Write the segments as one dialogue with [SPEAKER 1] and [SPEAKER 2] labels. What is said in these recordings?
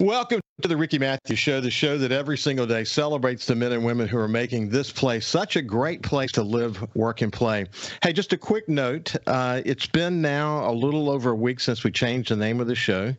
[SPEAKER 1] Welcome to the Ricky Matthews Show, the show that every single day celebrates the men and women who are making this place such a great place to live, work, and play. Hey, just a quick note. It's been now a little over a week since we changed the name of the show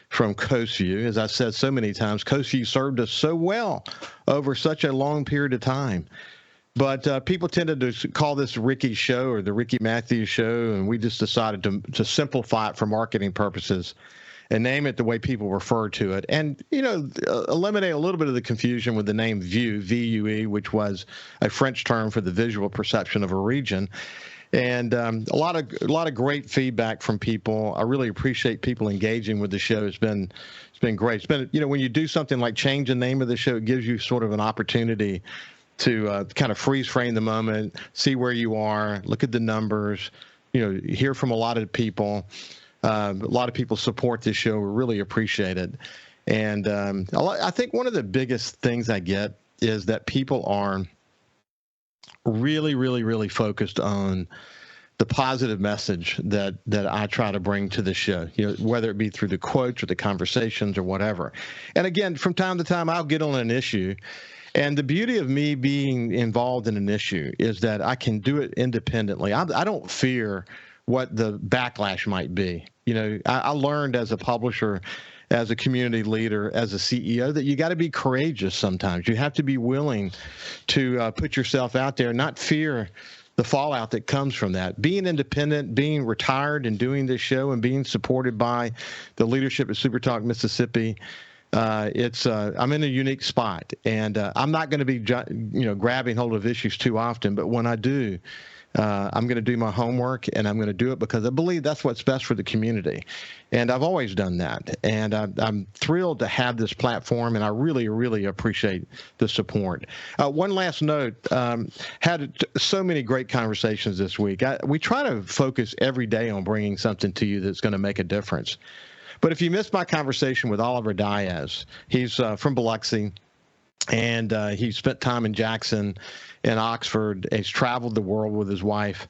[SPEAKER 1] from Coast View. As I've said so many times, Coast View served us so well over such a long period of time. But people tended to call this Ricky Show or the Ricky Matthews Show, and we just decided to simplify it for marketing purposes and name it the way people refer to it. And, eliminate a little bit of the confusion with the name Vue, V-U-E, which was a French term for the visual perception of a region. And a lot of great feedback from people. I really appreciate people engaging with the show. It's been great. It's been, when you do something like change the name of the show, it gives you sort of an opportunity to kind of freeze frame the moment, see where you are, look at the numbers, hear from a lot of people. A lot of people support this show. We really appreciate it. And I think one of the biggest things I get is that people are really, really, really focused on the positive message that I try to bring to the show, whether it be through the quotes or the conversations or whatever. And again, from time to time, I'll get on an issue. And the beauty of me being involved in an issue is that I can do it independently. I don't fear what the backlash might be. I learned as a publisher, as a community leader, as a CEO, that you got to be courageous sometimes. You have to be willing to put yourself out there, not fear the fallout that comes from that. Being independent, being retired and doing this show and being supported by the leadership at SuperTalk Mississippi, I'm in a unique spot, and I'm not going to be grabbing hold of issues too often, but when I do, I'm going to do my homework, and I'm going to do it because I believe that's what's best for the community. And I've always done that. And I'm thrilled to have this platform, and I really, really appreciate the support. One last note, had so many great conversations this week. We try to focus every day on bringing something to you that's going to make a difference. But if you missed my conversation with Oliver Diaz, he's from Biloxi, and he spent time in Jackson and Oxford. He's traveled the world with his wife.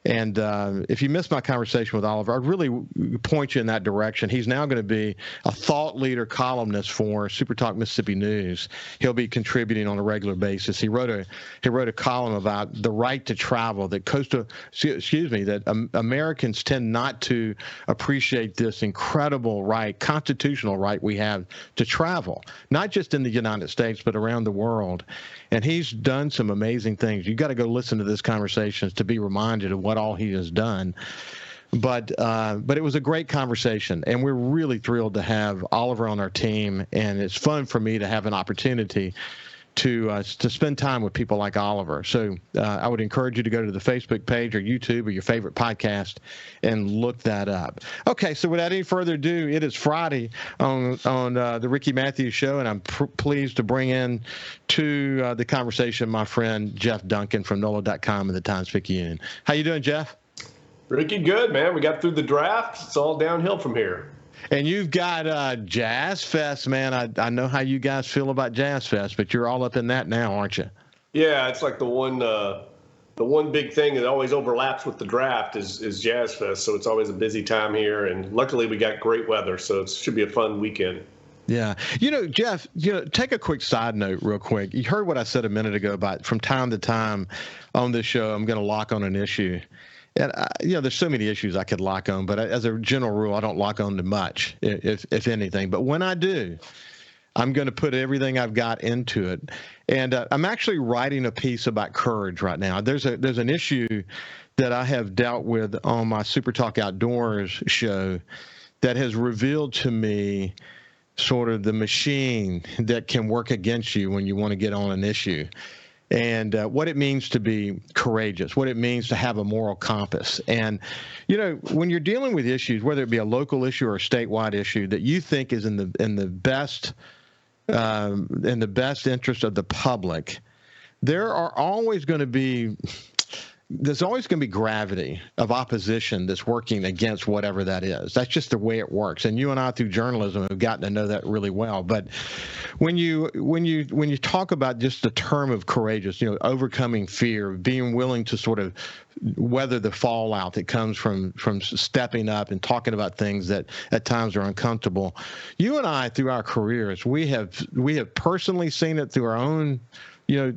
[SPEAKER 1] And if you missed my conversation with Oliver, I'd really point you in that direction. He's now going to be a thought leader columnist for SuperTalk Mississippi News. He'll be contributing on a regular basis. He wrote a column about the right to travel, that Americans tend not to appreciate this incredible right, constitutional right we have to travel, not just in the United States, but around the world. And he's done some amazing things. You got to go listen to this conversation to be reminded of what all he has done. But it was a great conversation, and we're really thrilled to have Oliver on our team. And it's fun for me to have an opportunity to spend time with people like Oliver. So I would encourage you to go to the Facebook page or YouTube or your favorite podcast and look that up. Okay, so without any further ado, it is Friday on the Ricky Matthews Show, and I'm pleased to bring in to the conversation my friend Jeff Duncan from NOLA.com and the Times-Picayune. How you doing, Jeff?
[SPEAKER 2] Ricky, good, man. We got through the draft. It's all downhill from here.
[SPEAKER 1] And you've got Jazz Fest, man. I know how you guys feel about Jazz Fest, but you're all up in that now, aren't you?
[SPEAKER 2] Yeah, it's like the one big thing that always overlaps with the draft is Jazz Fest. So it's always a busy time here, and luckily we got great weather, so it should be a fun weekend.
[SPEAKER 1] Yeah. Jeff, take a quick side note real quick. You heard what I said a minute ago about from time to time on this show, I'm going to lock on an issue. And, there's so many issues I could lock on, but as a general rule, I don't lock on to much, if anything. But when I do, I'm going to put everything I've got into it. And I'm actually writing a piece about courage right now. There's an issue that I have dealt with on my SuperTalk Outdoors show that has revealed to me sort of the machine that can work against you when you want to get on an issue. And what it means to be courageous, what it means to have a moral compass. And, when you're dealing with issues, whether it be a local issue or a statewide issue that you think is in the best interest of the public, there are always going to be there's always going to be gravity of opposition that's working against whatever that is. That's just the way it works. And you and I, through journalism, have gotten to know that really well. But when you talk about just the term of courageous, overcoming fear, being willing to sort of weather the fallout that comes from stepping up and talking about things that at times are uncomfortable. You and I, through our careers, we have personally seen it through our own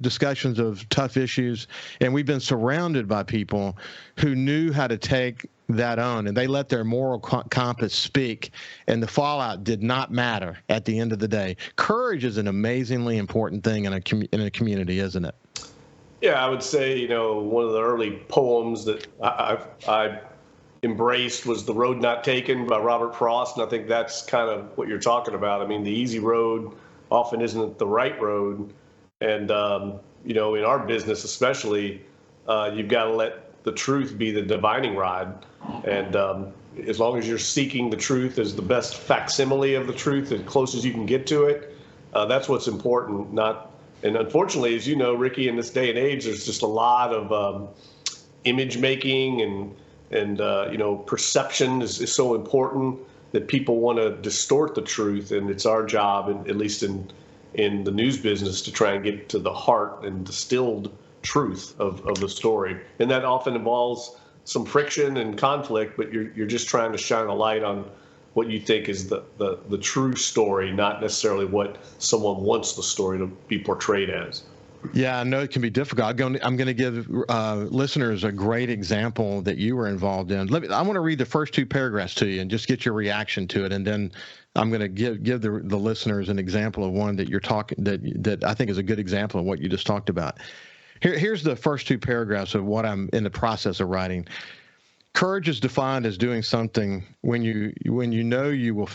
[SPEAKER 1] discussions of tough issues, and we've been surrounded by people who knew how to take that on, and they let their moral compass speak, and the fallout did not matter at the end of the day. Courage is an amazingly important thing in a community, isn't it?
[SPEAKER 2] Yeah, I would say, one of the early poems that I embraced was The Road Not Taken by Robert Frost, and I think that's kind of what you're talking about. I mean, the easy road often isn't the right road. And, in our business especially, you've got to let the truth be the divining rod. And as long as you're seeking the truth as the best facsimile of the truth, as close as you can get to it, that's what's important. And unfortunately, as you know, Ricky, in this day and age, there's just a lot of image making and perception is so important that people want to distort the truth. And it's our job, at least in the news business, to try and get to the heart and distilled truth of the story. And that often involves some friction and conflict, but you're just trying to shine a light on what you think is the true story, not necessarily what someone wants the story to be portrayed as.
[SPEAKER 1] Yeah, I know it can be difficult. I'm going to give listeners a great example that you were involved in. I want to read the first two paragraphs to you and just get your reaction to it, and then I'm going to give the listeners an example of one that you're talking that I think is a good example of what you just talked about. Here's the first two paragraphs of what I'm in the process of writing. Courage is defined as doing something when you know you will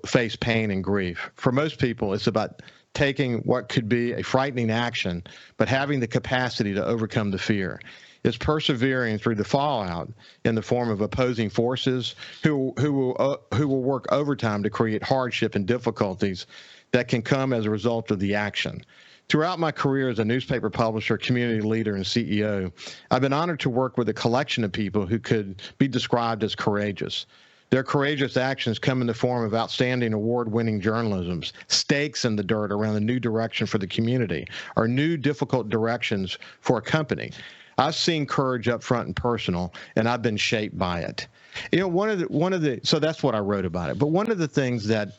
[SPEAKER 1] face pain and grief. For most people, it's about taking what could be a frightening action, but having the capacity to overcome the fear. It's persevering through the fallout in the form of opposing forces who will work overtime to create hardship and difficulties that can come as a result of the action. Throughout my career as a newspaper publisher, community leader, and CEO, I've been honored to work with a collection of people who could be described as courageous. Their courageous actions come in the form of outstanding award-winning journalism, stakes in the dirt around a new direction for the community, or new difficult directions for a company. I've seen courage up front and personal, and I've been shaped by it. So that's what I wrote about it. But one of the things that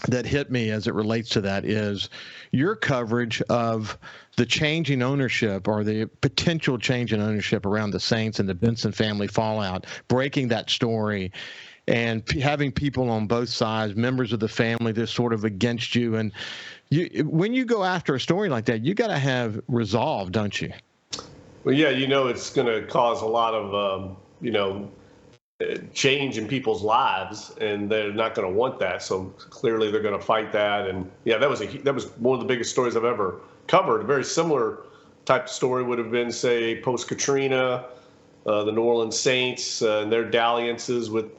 [SPEAKER 1] hit me as it relates to that is your coverage of the changing ownership or the potential change in ownership around the Saints and the Benson family fallout, breaking that story and having people on both sides, members of the family, that's sort of against you. And when you go after a story like that, you got to have resolve, don't you?
[SPEAKER 2] Well, yeah, it's going to cause a lot of, change in people's lives, and they're not going to want that. So clearly they're going to fight that. And yeah, that was one of the biggest stories I've ever covered. A very similar type of story would have been, say, post-Katrina, the New Orleans Saints and their dalliances with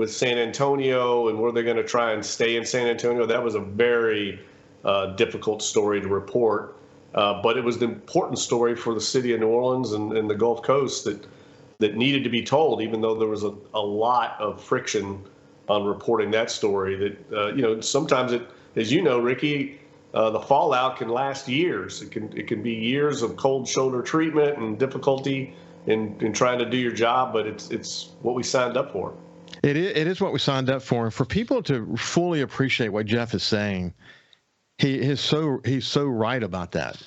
[SPEAKER 2] San Antonio, and were they going to try and stay in San Antonio? That was a very difficult story to report. But it was an important story for the city of New Orleans and the Gulf Coast that needed to be told, even though there was a lot of friction on reporting that story. That sometimes as you know, Ricky, the fallout can last years. It can be years of cold shoulder treatment and difficulty in trying to do your job, but it's what we signed up for.
[SPEAKER 1] It is what we signed up for, and for people to fully appreciate what Jeff is saying, he's so right about that.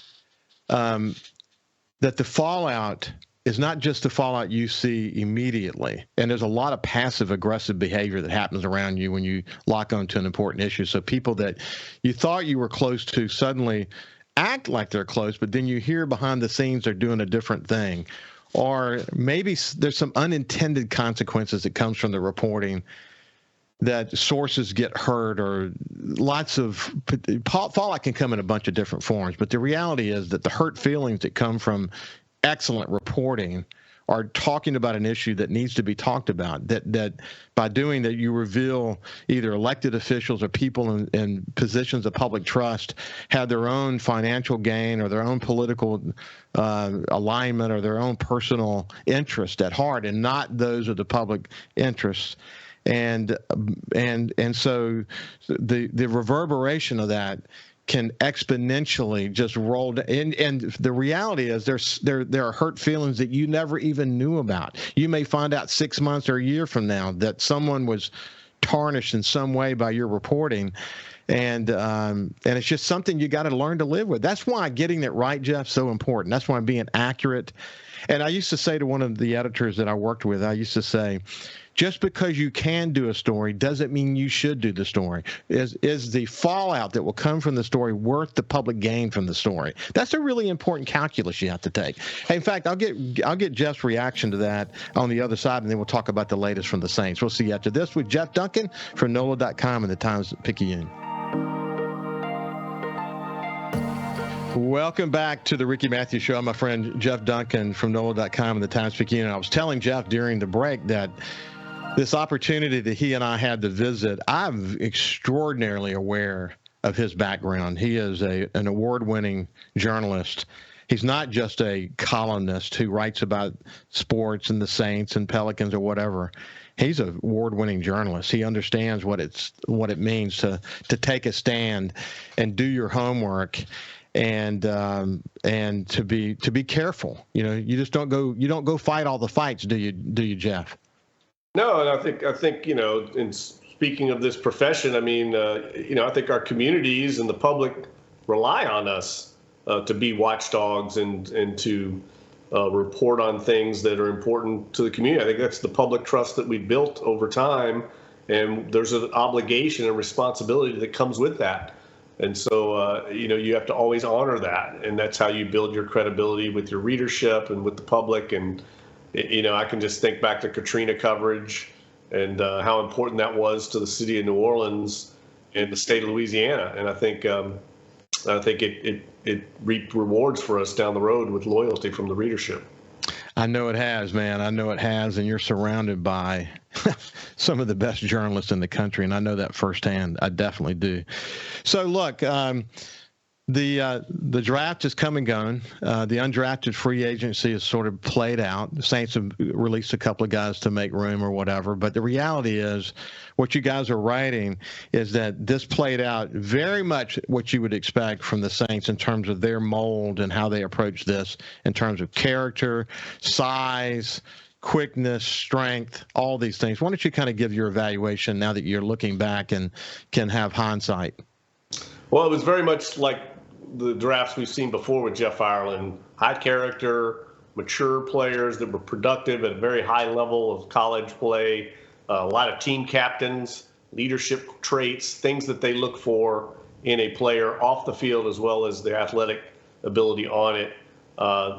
[SPEAKER 1] That the fallout is not just the fallout you see immediately. And there's a lot of passive aggressive behavior that happens around you when you lock onto an important issue. So people that you thought you were close to suddenly act like they're close, but then you hear behind the scenes they're doing a different thing. Or maybe there's some unintended consequences that comes from the reporting, that sources get hurt, or lots of fallout can come in a bunch of different forms. But the reality is that the hurt feelings that come from excellent reporting are talking about an issue that needs to be talked about. That by doing that, you reveal either elected officials or people in positions of public trust have their own financial gain or their own political alignment or their own personal interest at heart, and not those of the public interests. And so the reverberation of that can exponentially just roll down. And the reality is there are hurt feelings that you never even knew about. You may find out 6 months or a year from now that someone was tarnished in some way by your reporting. And it's just something you got to learn to live with. That's why getting it right, Jeff, so important. That's why being accurate. And I used to say to one of the editors that I worked with, I used to say, just because you can do a story doesn't mean you should do the story. Is the fallout that will come from the story worth the public gain from the story? That's a really important calculus you have to take. Hey, in fact, I'll get Jeff's reaction to that on the other side, and then we'll talk about the latest from the Saints. We'll see you after this with Jeff Duncan from NOLA.com and the Times-Picayune. Welcome back to the Ricky Matthews Show. I'm my friend Jeff Duncan from NOLA.com and the Times-Picayune. I was telling Jeff during the break that this opportunity that he and I had to visit, I'm extraordinarily aware of his background. He is an award-winning journalist. He's not just a columnist who writes about sports and the Saints and Pelicans or whatever. He's an award-winning journalist. He understands what it means to take a stand and do your homework and to be careful. You know, you don't go fight all the fights, do you, Jeff?
[SPEAKER 2] No, and I think in speaking of this profession, I mean, I think our communities and the public rely on us to be watchdogs and to report on things that are important to the community. I think that's the public trust that we built over time, and there's an obligation and responsibility that comes with that. And so, you have to always honor that, and that's how you build your credibility with your readership and with the public. And I can just think back to Katrina coverage and how important that was to the city of New Orleans and the state of Louisiana. And I think it reaped rewards for us down the road with loyalty from the readership.
[SPEAKER 1] I know it has, man. I know it has, and you're surrounded by some of the best journalists in the country, and I know that firsthand. I definitely do. So, look, the draft is come and gone. The undrafted free agency is sort of played out. The Saints have released a couple of guys to make room or whatever. But the reality is, what you guys are writing is that this played out very much what you would expect from the Saints in terms of their mold and how they approach this in terms of character, size, quickness, strength, all these things. Why don't you kind of give your evaluation now that you're looking back and can have hindsight?
[SPEAKER 2] Well, it was very much like the drafts we've seen before with Jeff Ireland. High character, mature players that were productive at a very high level of college play, a lot of team captains, leadership traits, things that they look for in a player off the field as well as the athletic ability on it.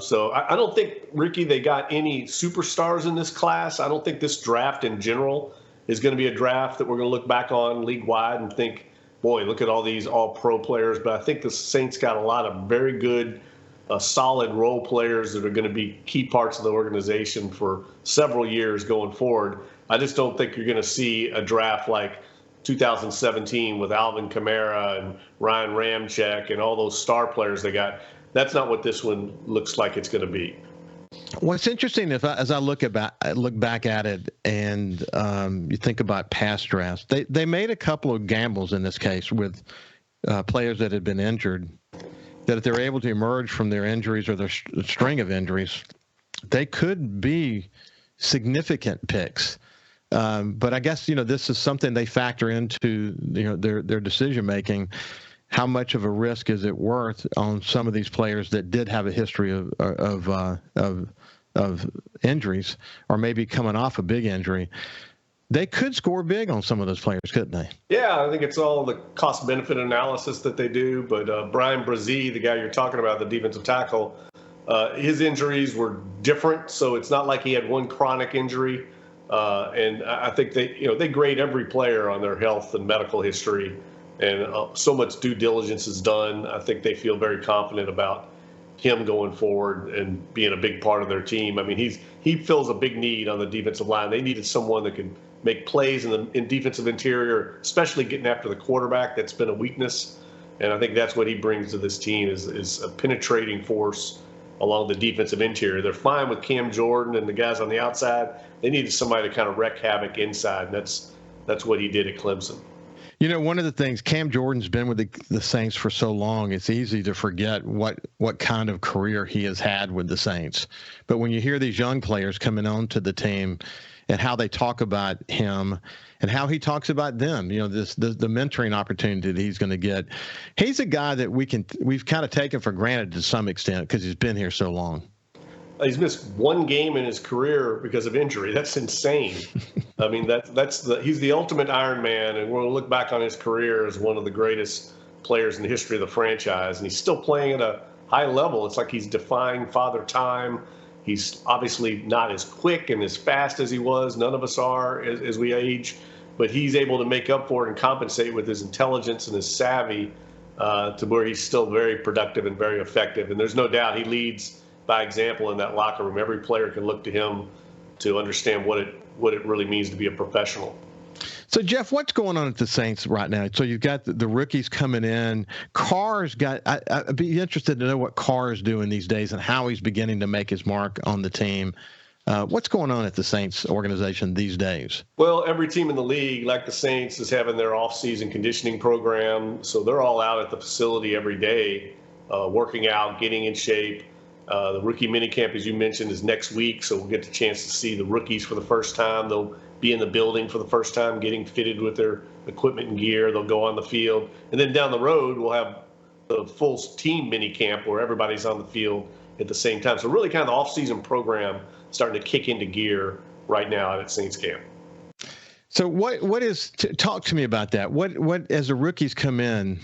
[SPEAKER 2] So I don't think, Ricky, they got any superstars in this class. I don't think this draft in general is going to be a draft that we're going to look back on league-wide and think, boy, look at all these all-pro players. But I think the Saints got a lot of very good, solid role players that are going to be key parts of the organization for several years going forward. I just don't think you're going to see a draft like 2017 with Alvin Kamara and Ryan Ramczyk and all those star players they got. That's not what this one looks like it's going to be.
[SPEAKER 1] What's interesting, as I look back at it, and you think about past drafts, they made a couple of gambles in this case with players that had been injured, that if they're able to emerge from their injuries or their string of injuries, they could be significant picks. But I guess this is something they factor into their decision making. How much of a risk is it worth on some of these players that did have a history of injuries, or maybe coming off a big injury? They could score big on some of those players, couldn't they?
[SPEAKER 2] Yeah, I think it's all the cost-benefit analysis that they do. But Brian Brzee, the guy you're talking about, the defensive tackle, his injuries were different. So it's not like he had one chronic injury. And I think they grade every player on their health and medical history. And so much due diligence is done. I think they feel very confident about him going forward and being a big part of their team. I mean, he fills a big need on the defensive line. They needed someone that could make plays in defensive interior, especially getting after the quarterback. That's been a weakness, and I think that's what he brings to this team is a penetrating force along the defensive interior. They're fine with Cam Jordan and the guys on the outside. They needed somebody to kind of wreak havoc inside, and that's what he did at Clemson.
[SPEAKER 1] You know, one of the things, Cam Jordan's been with the Saints for so long, it's easy to forget what kind of career he has had with the Saints. But when you hear these young players coming onto the team and how they talk about him and how he talks about them, you know, the mentoring opportunity that he's going to get, he's a guy that we've kind of taken for granted to some extent because he's been here so long.
[SPEAKER 2] He's missed one game in his career because of injury. That's insane. I mean, he's the ultimate Iron Man, and we're going to look back on his career as one of the greatest players in the history of the franchise. And he's still playing at a high level. It's like he's defying Father Time. He's obviously not as quick and as fast as he was. None of us are as we age, but he's able to make up for it and compensate with his intelligence and his savvy to where he's still very productive and very effective. And there's no doubt he leads by example in that locker room. Every player can look to him to understand what it really means to be a professional.
[SPEAKER 1] So, Jeff, what's going on at the Saints right now? So you've got the rookies coming in. Carr's got – I'd be interested to know what Carr is doing these days and how he's beginning to make his mark on the team. What's going on at the Saints organization these days?
[SPEAKER 2] Well, every team in the league, like the Saints, is having their off-season conditioning program. So they're all out at the facility every day, working out, getting in shape. The rookie minicamp, as you mentioned, is next week, so we'll get the chance to see the rookies for the first time. They'll be in the building for the first time, getting fitted with their equipment and gear. They'll go on the field. And then down the road, we'll have the full team minicamp where everybody's on the field at the same time. So really kind of the off-season program starting to kick into gear right now at Saints camp.
[SPEAKER 1] So talk to me about that. What as the rookies come in,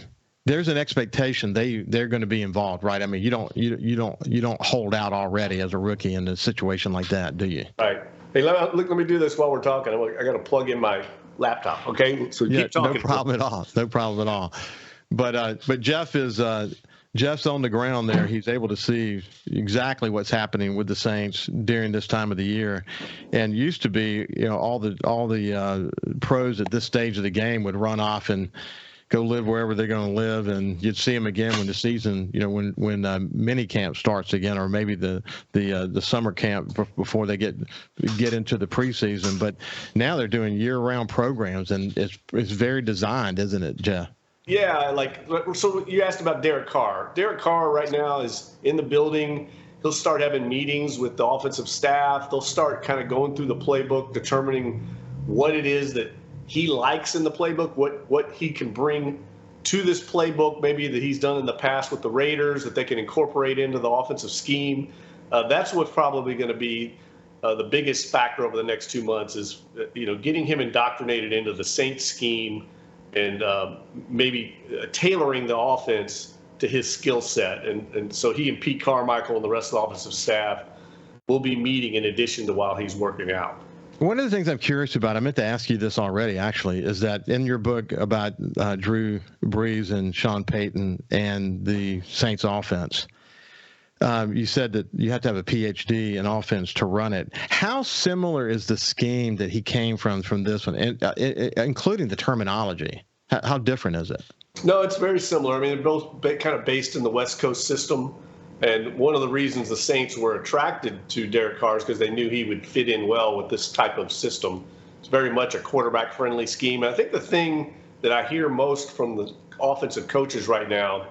[SPEAKER 1] there's an expectation they're going to be involved, right? I mean, you don't hold out already as a rookie in a situation like that, do you?
[SPEAKER 2] Right. Hey, let me do this while we're talking. I got to plug in my laptop. Okay, so keep talking.
[SPEAKER 1] No problem at all. No problem at all. But Jeff's on the ground there. He's able to see exactly what's happening with the Saints during this time of the year. And used to be, you know, all the pros at this stage of the game would run off and go live wherever they're going to live, and you'd see them again when the season, you know, when mini camp starts again, or maybe the summer camp before they get into the preseason. But now they're doing year-round programs, and it's very designed, isn't it, Jeff?
[SPEAKER 2] Yeah, so you asked about Derek Carr. Derek Carr right now is in the building. He'll start having meetings with the offensive staff. They'll start kind of going through the playbook, determining what it is that he likes in the playbook, what he can bring to this playbook, maybe that he's done in the past with the Raiders, that they can incorporate into the offensive scheme. That's what's probably going to be the biggest factor over the next 2 months is, getting him indoctrinated into the Saints scheme and maybe tailoring the offense to his skill set. And so he and Pete Carmichael and the rest of the offensive staff will be meeting in addition to while he's working out.
[SPEAKER 1] One of the things I'm curious about, I meant to ask you this already, actually, is that in your book about Drew Brees and Sean Payton and the Saints offense, you said that you have to have a PhD in offense to run it. How similar is the scheme that he came from this one, including the terminology? How different is it?
[SPEAKER 2] No, it's very similar. I mean, they're both kind of based in the West Coast system. And one of the reasons the Saints were attracted to Derek Carr is because they knew he would fit in well with this type of system. It's very much a quarterback-friendly scheme. And I think the thing that I hear most from the offensive coaches right now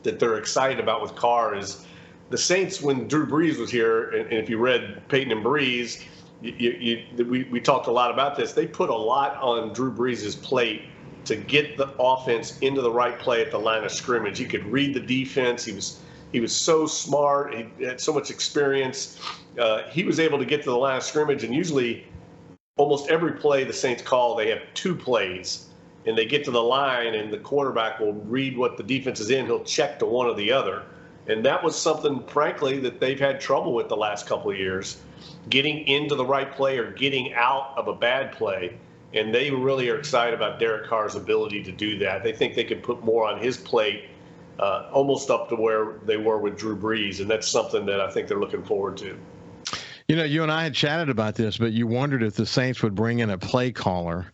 [SPEAKER 2] that they're excited about with Carr is the Saints, when Drew Brees was here, and if you read Peyton and Brees, we talked a lot about this. They put a lot on Drew Brees' plate to get the offense into the right play at the line of scrimmage. He could read the defense. He was so smart. He had so much experience. He was able to get to the line of scrimmage, and usually almost every play the Saints call, they have two plays. And they get to the line, and the quarterback will read what the defense is in. He'll check to one or the other. And that was something, frankly, that they've had trouble with the last couple of years, getting into the right play or getting out of a bad play. And they really are excited about Derek Carr's ability to do that. They think they could put more on his plate almost up to where they were with Drew Brees, and that's something that I think they're looking forward to.
[SPEAKER 1] You know, you and I had chatted about this, but you wondered if the Saints would bring in a play caller.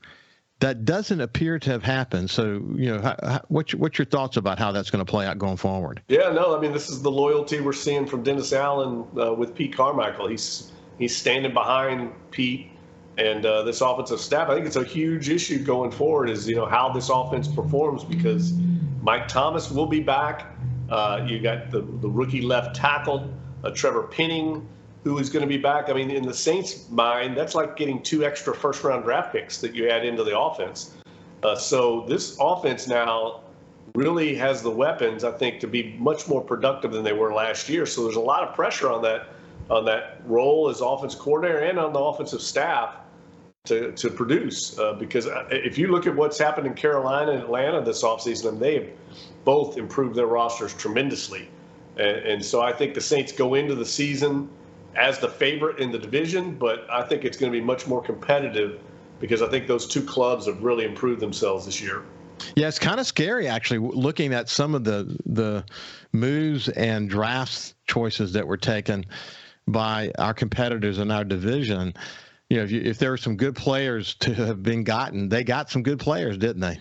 [SPEAKER 1] That doesn't appear to have happened. So, you know, what's your thoughts about how that's going to play out going forward?
[SPEAKER 2] Yeah, no, I mean, this is the loyalty we're seeing from Dennis Allen with Pete Carmichael. He's standing behind Pete and this offensive staff. I think it's a huge issue going forward is, you know, how this offense performs, because Mike Thomas will be back. You got the rookie left tackle, Trevor Penning, who is going to be back. I mean, in the Saints' mind, that's like getting 2 extra first-round draft picks that you add into the offense. So this offense now really has the weapons, I think, to be much more productive than they were last year. So there's a lot of pressure on that role as offensive coordinator and on the offensive staff to produce. Because if you look at what's happened in Carolina and Atlanta this offseason, they have both improved their rosters tremendously. And so I think the Saints go into the season as the favorite in the division, but I think it's going to be much more competitive because I think those 2 clubs have really improved themselves this year.
[SPEAKER 1] Yeah, it's kind of scary, actually, looking at some of the moves and draft choices that were taken by our competitors in our division. You know, if there were some good players to have been gotten, they got some good players, didn't they?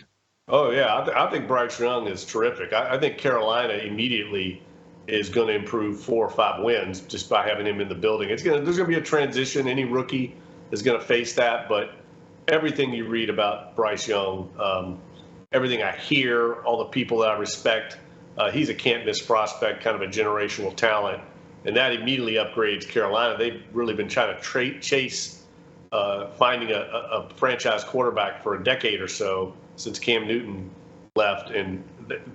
[SPEAKER 2] Oh, yeah. I think Bryce Young is terrific. I think Carolina immediately is going to improve 4 or 5 wins just by having him in the building. There's going to be a transition. Any rookie is going to face that, but everything you read about Bryce Young, everything I hear, all the people that I respect, he's a can't-miss prospect, kind of a generational talent, and that immediately upgrades Carolina. They've really been trying to chase finding a franchise quarterback for a decade or so since Cam Newton left, and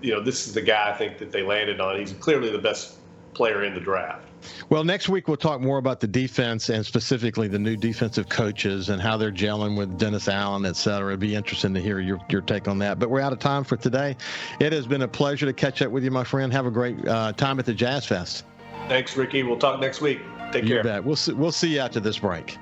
[SPEAKER 2] you know, this is the guy I think that they landed on. He's clearly the best player in the draft.
[SPEAKER 1] Well, next week we'll talk more about the defense and specifically the new defensive coaches and how they're gelling with Dennis Allen, et cetera. It'd be interesting to hear your take on that. But we're out of time for today. It has been a pleasure to catch up with you, my friend. Have a great time at the Jazz Fest.
[SPEAKER 2] Thanks, Ricky. We'll talk next week. Take care.
[SPEAKER 1] You bet. We'll see you after this break.